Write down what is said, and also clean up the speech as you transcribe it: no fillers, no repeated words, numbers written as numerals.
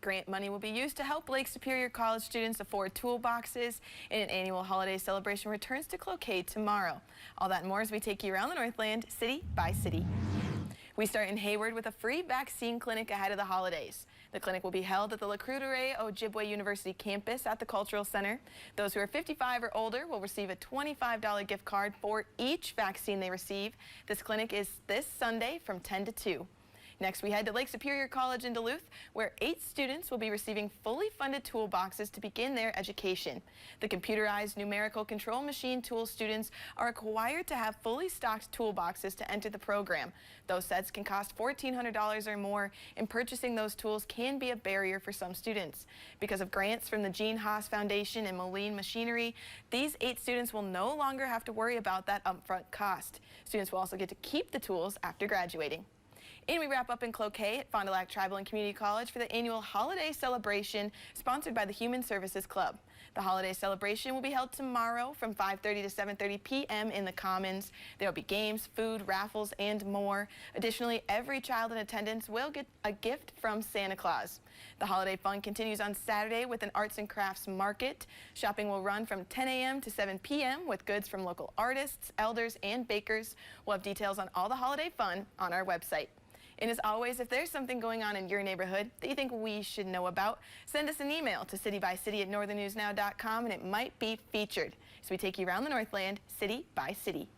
Grant money will be used to help Lake Superior College students afford toolboxes, and an annual holiday celebration returns to Cloquet tomorrow. All that and more as we take you around the Northland, city by city. We start in Hayward with a free vaccine clinic ahead of the holidays. The clinic will be held at the Lecrutere Ojibwe University campus at the Cultural Center. Those who are 55 or older will receive a $25 gift card for each vaccine they receive. This clinic is this Sunday from 10 to 2. Next, we head to Lake Superior College in Duluth, where 8 students will be receiving fully funded toolboxes to begin their education. The computerized numerical control machine tool students are required to have fully stocked toolboxes to enter the program. Those sets can cost $1,400 or more, and purchasing those tools can be a barrier for some students. Because of grants from the Gene Haas Foundation and Moline Machinery, these 8 students will no longer have to worry about that upfront cost. Students will also get to keep the tools after graduating. And we wrap up in Cloquet at Fond du Lac Tribal and Community College for the annual holiday celebration sponsored by the Human Services Club. The holiday celebration will be held tomorrow from 5:30 to 7:30 p.m. in the Commons. There will be games, food, raffles, and more. Additionally, every child in attendance will get a gift from Santa Claus. The holiday fun continues on Saturday with an arts and crafts market. Shopping will run from 10 a.m. to 7 p.m. with goods from local artists, elders, and bakers. We'll have details on all the holiday fun on our website. And as always, if there's something going on in your neighborhood that you think we should know about, send us an email to citybyscity@northernnewsnow.com and it might be featured as we take you around the Northland, city by city.